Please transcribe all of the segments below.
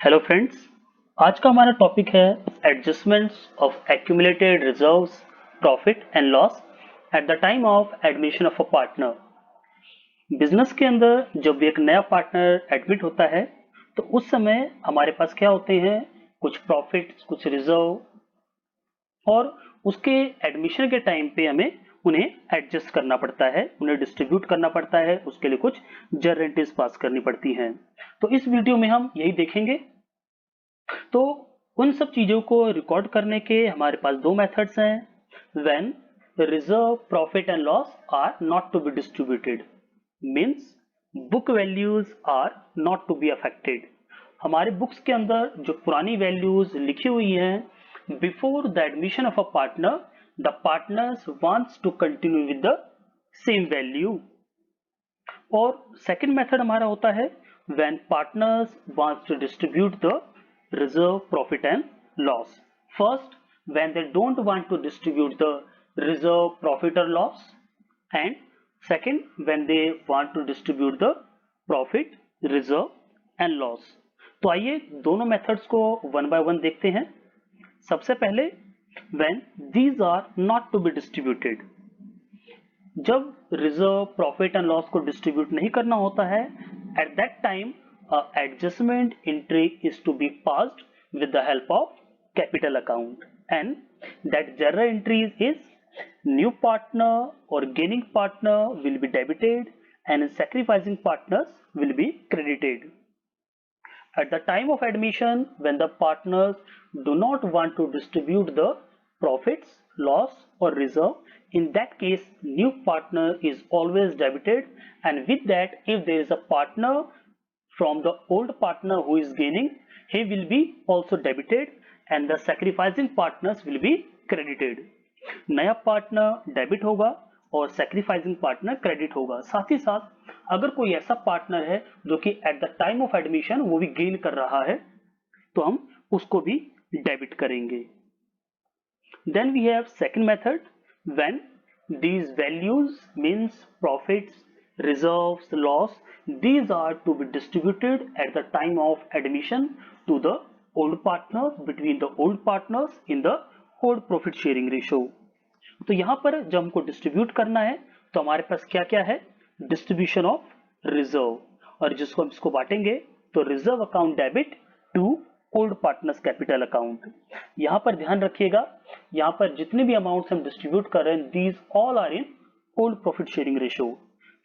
Hello friends. आज का हमारा टॉपिक है adjustments of accumulated reserves, profit and loss at the time of admission of a partner. Business के अंदर जब भी एक नया पार्टनर एडमिट होता है तो उस समय हमारे पास क्या होते हैं, कुछ प्रॉफिट, कुछ रिजर्व, और उसके एडमिशन के टाइम पे हमें उन्हें एडजस्ट करना पड़ता है, उन्हें डिस्ट्रीब्यूट करना पड़ता है, उसके लिए कुछ गारंटीज पास करनी पड़ती हैं। तो इस वीडियो में हम यही देखेंगे। तो उन सब चीजों को रिकॉर्ड करने के हमारे पास दो मेथड्स हैं। When reserve, profit and loss are not to be distributed, means book values are not to be affected. हमारे बुक्स के अंदर जो पुरानी वैल्यूज लिखी हुई हैं, before the admission of a partner the partners wants to continue with the same value. और second method हमारा होता है when partners wants to distribute the reserve, profit and loss. First, when they don't want to distribute the reserve, profit or loss, and second, when they want to distribute the profit, reserve and loss. तो आइए दोनों methods को one by one देखते हैं। सबसे पहले when these are not to be distributed, जब reserve, profit and loss को डिस्ट्रीब्यूट नहीं करना होता है, at that time adjustment entry is to be passed with the help of capital account, and that journal entries is new partner or gaining partner will be debited and sacrificing partners will be credited. At the time of admission, when the partners do not want to distribute the profits, loss or reserve, in that case new partner is always debited, and with that if there is a partner from the old partner who is gaining, he will be also debited and the sacrificing partners will be credited. नया partner debit होगा और sacrificing partner credit होगा। साथ ही साथ अगर कोई ऐसा partner है जो कि at the time of admission वो भी गेन कर रहा है तो हम उसको भी डेबिट करेंगे। Then we have second method when these values means profits, reserves, loss, these are to be distributed at the time of admission to the old partners, between the old partners in the old profit sharing ratio. तो यहां पर जब हमको distribute करना है तो हमारे पास क्या क्या है, डिस्ट्रीब्यूशन ऑफ रिजर्व, और जिसको हम इसको बांटेंगे तो reserve account debit to old partners capital account. यहां पर ध्यान रखिएगा, यहां पर जितने भी अमाउंट्स हम डिस्ट्रीब्यूट कर रहे हैं these all are in old profit sharing ratio.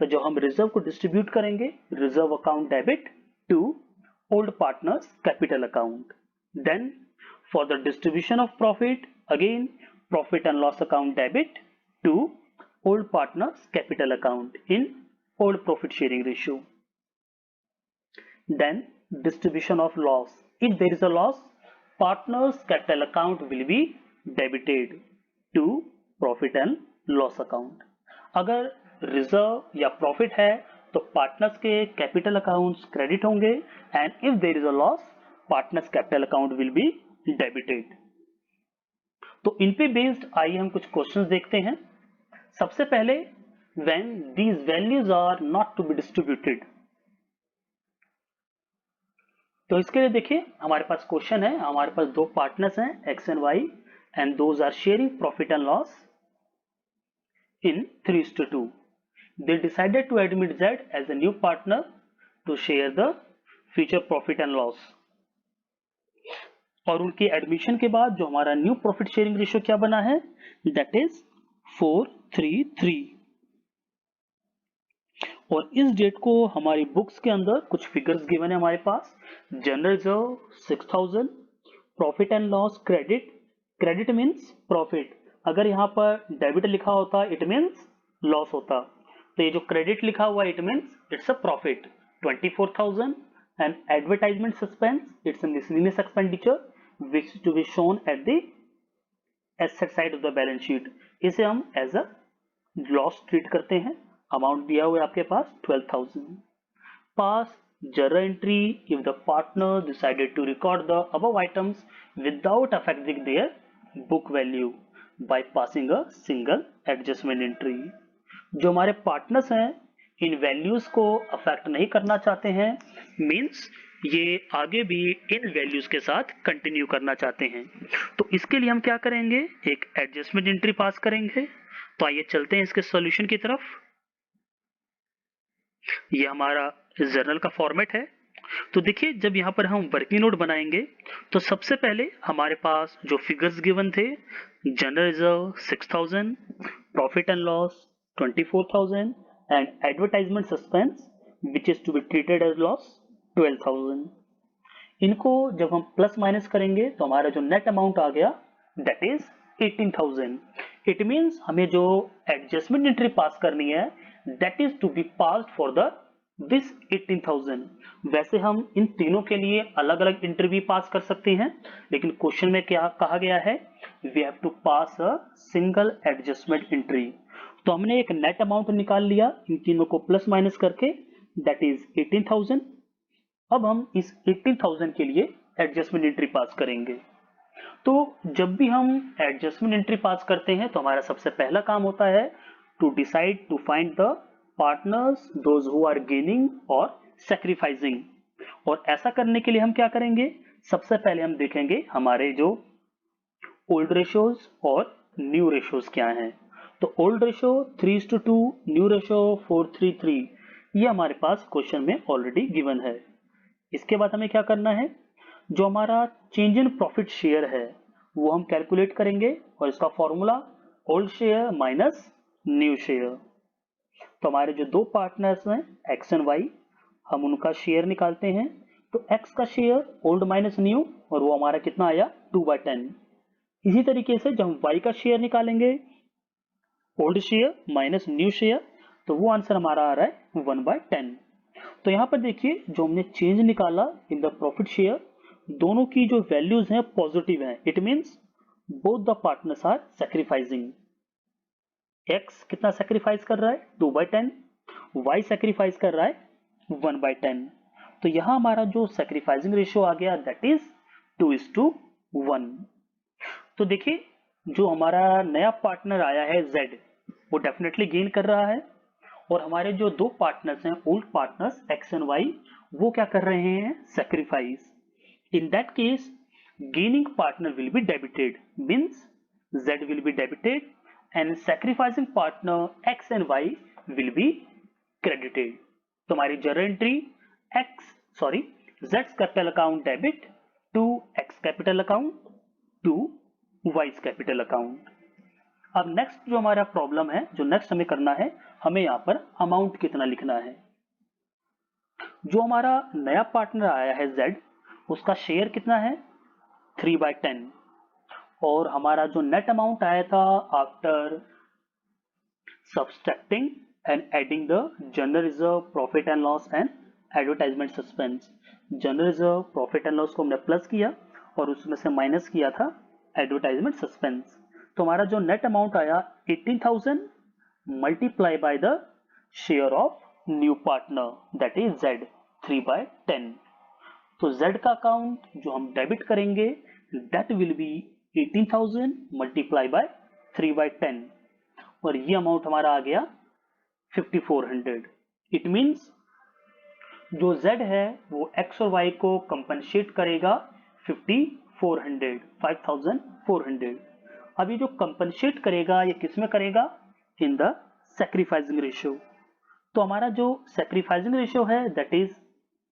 तो जब हम रिजर्व को डिस्ट्रीब्यूट करेंगे, reserve account debit to old partners capital account. Then for the distribution of profit, again profit and loss account debit to old partners capital account in old profit sharing ratio. Then distribution of loss, if there is a loss, partners capital account will be debited to profit and loss account. अगर reserve या profit है तो partners के capital accounts credit होंगे, and if there is a loss partners capital account will be debited. तो इन पे based आइए हम कुछ क्वेश्चंस देखते हैं। सबसे पहले when these values are not to be distributed, तो इसके लिए देखिए हमारे पास क्वेश्चन है, हमारे पास दो पार्टनर्स हैं X and Y, and those are sharing profit and loss in 3:2. They decided to admit Z as a new partner to share the future profit and loss. और उनके एडमिशन के बाद जो हमारा न्यू प्रॉफिट शेयरिंग रेशियो क्या बना है, that is 4:3:3। और इस डेट को हमारी बुक्स के अंदर कुछ फिगर्स गिवन है हमारे पास। General reserve 6000, profit and loss credit, credit means profit, अगर यहाँ पर डेबिट लिखा होता इट मींस लॉस होता, तो ये जो क्रेडिट लिखा हुआ it means it's a profit 24,000, and advertisement suspense it's a miscellaneous expenditure which to be shown at the asset side of the balance sheet, इसे हम एज अ लॉस ट्रीट करते हैं। अमाउंट दिया हुआ है आपके पास 12,000। Pass journal entry if the partner decided to record the above items without affecting their book value by passing a single adjustment entry. जो हमारे पार्टनर्स हैं इन वैल्यूज को अफेक्ट नहीं करना चाहते हैं, मींस ये आगे भी इन वैल्यूज के साथ कंटिन्यू करना चाहते हैं। तो इसके लिए हम क्या करेंगे, एक एडजस्टमेंट एंट्री पास करेंगे। तो आइए चलते हैं इसके सॉल्यूशन की तरफ। ये हमारा जर्नल का फॉर्मेट है। तो देखिए, जब यहाँ पर हम वर्किंग नोट बनाएंगे तो सबसे पहले हमारे पास जो फिगर्स गिवन थे, general reserve 6000, profit and loss 24,000 and advertisement suspense which is to be treated as loss 12,000। इनको जब हम प्लस माइनस करेंगे तो हमारा जो नेट अमाउंट आ गया दैट इज 18,000। इट मीन्स हमें जो एडजस्टमेंट एंट्री पास करनी है that is to be passed for the this 18,000। वैसे हम इन तीनों के लिए अलग अलग एंट्री भी पास कर सकते हैं, लेकिन क्वेश्चन में क्या कहा गया है, we have to pass a single adjustment entry. तो हमने एक नेट अमाउंट निकाल लिया इन तीनों को प्लस माइनस करके, दैट इज 18,000। अब हम इस 18,000 के लिए एडजस्टमेंट एंट्री पास करेंगे। तो जब भी हम एडजस्टमेंट एंट्री पास करते हैं तो हमारा सबसे पहला काम होता है to decide to find the partners those who are gaining और सैक्रिफाइसिंग। और ऐसा करने के लिए हम क्या करेंगे, सबसे पहले हम देखेंगे हमारे जो ओल्ड रेशियोज और न्यू रेशियोज क्या हैं। तो ओल्ड रेशियो 3:2, न्यू रेशियो 4:3, ये हमारे पास क्वेश्चन में ऑलरेडी गिवन है। इसके बाद हमें क्या करना है, जो हमारा चेंज इन प्रॉफिट शेयर है वो हम कैलकुलेट करेंगे, और इसका formula old share minus new share. तो हमारे जो दो पार्टनर्स हैं एक्स एंड वाई, हम उनका शेयर निकालते हैं। तो एक्स का शेयर ओल्ड माइनस न्यू, और वो हमारा कितना आया 2/10। इसी तरीके से जब हम वाई का शेयर निकालेंगे old share minus new share, तो वो आंसर हमारा आ रहा है 1/10। तो यहाँ पर देखिए, जो हमने चेंज निकाला इन द प्रॉफिट शेयर, दोनों की जो वैल्यूज हैं पॉजिटिव हैं। It means both the partners are sacrificing. X कितना सैक्रिफाइस कर रहा है 2/10, वाई सैक्रिफाइस कर रहा है 1/10। तो यहां हमारा जो सैक्रिफाइसिंग रेशियो आ गया दैट इज 2:1। तो देखिए, जो हमारा नया पार्टनर आया है जेड, वो डेफिनेटली गेन कर रहा है, और हमारे जो दो पार्टनर्स हैं old partners X and Y, वो क्या कर रहे हैं, sacrifice. In that case gaining partner will be debited, means z will be debited and sacrificing partner x and y will be credited। तो हमारी journal entry z capital account debit to x capital account to y capital account. अब next जो हमारा problem है, जो next हमें करना है, हमें यहाँ पर अमाउंट कितना लिखना है। जो हमारा नया पार्टनर आया है z, उसका शेयर कितना है 3/10, और हमारा जो नेट अमाउंट आया था after subtracting and adding the general reserve, profit and loss and advertisement suspense. General reserve, profit and loss को हमने प्लस किया और उसमें से माइनस किया था एडवर्टाइजमेंट सस्पेंस। तो हमारा जो नेट अमाउंट आया 18,000 multiply by the share of new partner that is z 3/10। तो z का अकाउंट जो हम डेबिट करेंगे that will be 18,000 multiply by 3/10, और ये अमाउंट हमारा आ गया 5400। इट मींस जो z है वो x और y को कंपनसेट करेगा 5400। अब ये जो कंपनसेट करेगा ये किस में करेगा, इन द सैक्रिफाइसिंग रेशियो। तो हमारा जो सैक्रिफाइसिंग रेशियो है दैट इज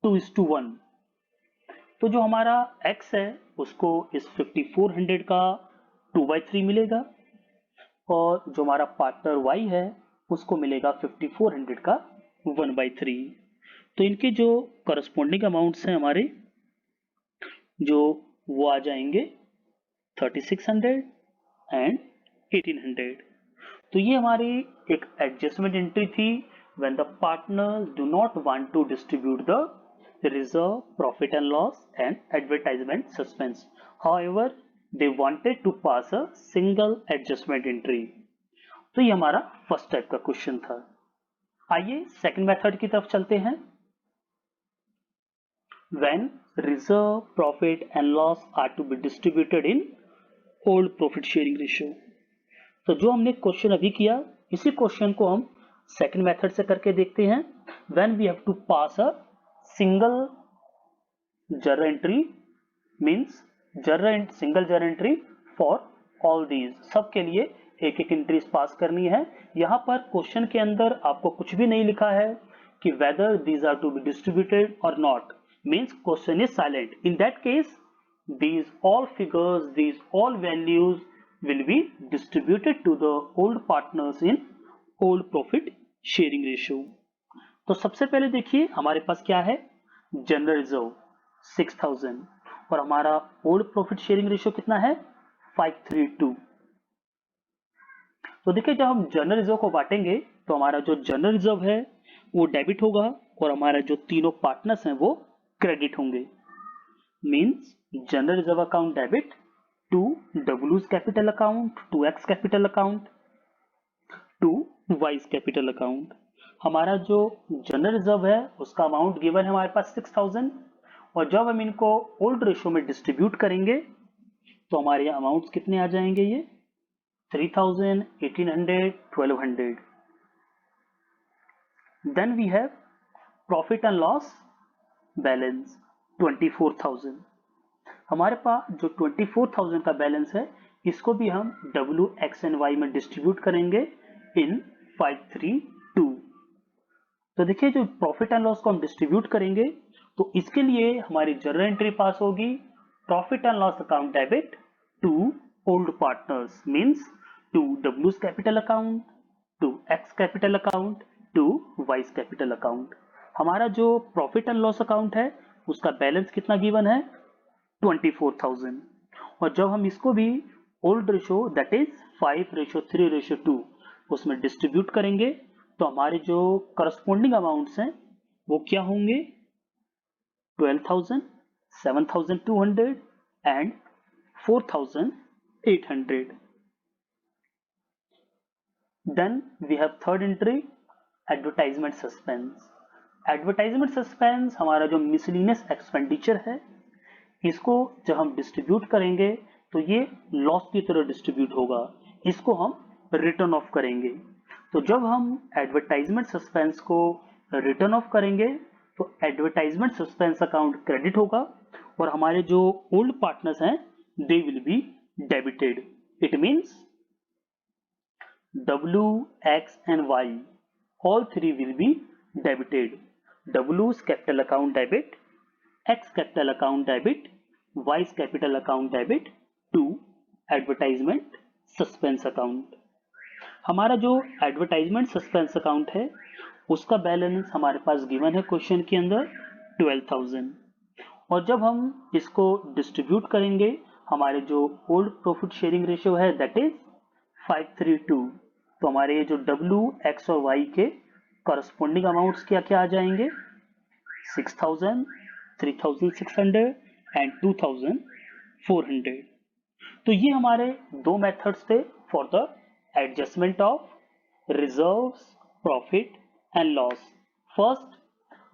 2:1। तो जो हमारा x है उसको इस 5400 का 2/3 मिलेगा, और जो हमारा पार्टनर y है उसको मिलेगा 5400 का 1/3। तो इनके जो करस्पॉन्डिंग अमाउंट्स हैं हमारे, जो वो आ जाएंगे 3600 एंड 1800। तो ये हमारी एक एडजस्टमेंट एंट्री थी when the partners do not want to distribute the reserve, profit and loss and advertisement suspense. However, they wanted to pass a single adjustment entry. तो ये हमारा फर्स्ट टाइप का क्वेश्चन था। आइए सेकंड मेथड की तरफ चलते हैं। When reserve, profit and loss are to be distributed in old profit sharing ratio। तो जो हमने क्वेश्चन अभी किया, इसी क्वेश्चन को हम सेकंड मेथड से करके देखते हैं। When we have to pass a single journal entry means single journal entry for all these, सबके लिए एक एक एंट्रीज पास करनी है। यहाँ पर क्वेश्चन के अंदर आपको कुछ भी नहीं लिखा है कि whether these are to be distributed और not, means question is silent. In that case these all figures, these all values will be distributed to the old partners in old profit sharing ratio। तो सबसे पहले देखिए हमारे पास क्या है, general reserve 6000 और हमारा ओल्ड प्रॉफिट शेयरिंग रेशियो कितना है 532। तो देखिए जब हम जनरल रिजर्व को बांटेंगे तो हमारा जो जनरल रिजर्व है वो डेबिट होगा और हमारे जो तीनों पार्टनर्स हैं वो क्रेडिट होंगे। Means general reserve account debit to W's capital account, to X capital account, to Y's capital account. हमारा जो जनरल रिजर्व है उसका अमाउंट गिवन है हमारे पास 6000 और जब हम इनको ओल्ड रेशियो में डिस्ट्रीब्यूट करेंगे तो हमारे अमाउंट्स कितने आ जाएंगे, ये 3000, 1800, 1200। Then we have profit and loss balance 24000। हमारे पास जो 24000 का बैलेंस है इसको भी हम W, X एंड Y में डिस्ट्रीब्यूट करेंगे इन 532। तो देखिए जो प्रॉफिट एंड लॉस को हम डिस्ट्रीब्यूट करेंगे तो इसके लिए हमारी जर्नल एंट्री पास होगी profit and loss account debit to old partners, means to W's capital account, to X capital account, to Y's capital account. हमारा जो प्रॉफिट एंड लॉस अकाउंट है उसका बैलेंस कितना गिवन है 24000 और जब हम इसको भी ओल्ड रेशियो दैट इज 5:3:2 उसमें डिस्ट्रीब्यूट करेंगे तो हमारे जो करस्पॉन्डिंग अमाउंट्स हैं वो क्या होंगे 12,000, 7,200 and 4,800। Then we have third entry advertisement suspense. Advertisement suspense हमारा जो मिसलिनियस एक्सपेंडिचर है इसको जब हम डिस्ट्रीब्यूट करेंगे तो ये लॉस की तरह डिस्ट्रीब्यूट होगा, इसको हम रिटर्न ऑफ करेंगे। तो जब हम एडवर्टाइजमेंट सस्पेंस को रिटर्न ऑफ करेंगे तो एडवर्टाइजमेंट सस्पेंस अकाउंट क्रेडिट होगा और हमारे जो ओल्ड पार्टनर्स हैं they will be debited. It means W, X and Y all three will be debited। W's capital account debit, X capital account debit, Y's capital account debit to advertisement suspense account। हमारा जो advertisement suspense account है उसका balance हमारे पास given है question के अंदर 12000 और जब हम इसको डिस्ट्रीब्यूट करेंगे हमारे जो ओल्ड प्रॉफिट शेयरिंग रेशियो है दैट इज 532। तो हमारे जो W, X और Y के करस्पॉन्डिंग अमाउंट्स क्या क्या आ जाएंगे 6000, 3600 एंड 2400। तो ये हमारे दो मेथड्स थे for the adjustment of reserves, profit and loss. First,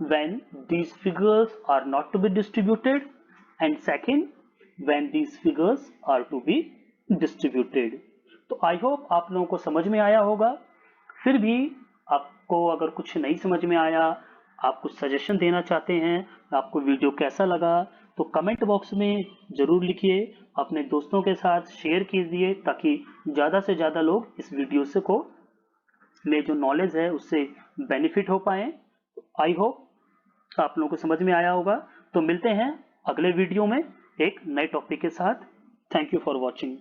when these figures are not to be distributed and second, when these figures are to be distributed। तो आई होप आप लोगों को समझ में आया होगा। फिर भी आपको अगर कुछ नहीं समझ में आया, आप कुछ सजेशन देना चाहते हैं, आपको वीडियो कैसा लगा तो कमेंट बॉक्स में ज़रूर लिखिए, अपने दोस्तों के साथ शेयर कीजिए ताकि ज़्यादा से ज़्यादा लोग इस वीडियो से को में जो नॉलेज है उससे बेनिफिट हो पाए। आई होप आप लोगों को समझ में आया होगा। तो मिलते हैं अगले वीडियो में एक नए टॉपिक के साथ। Thank you for watching.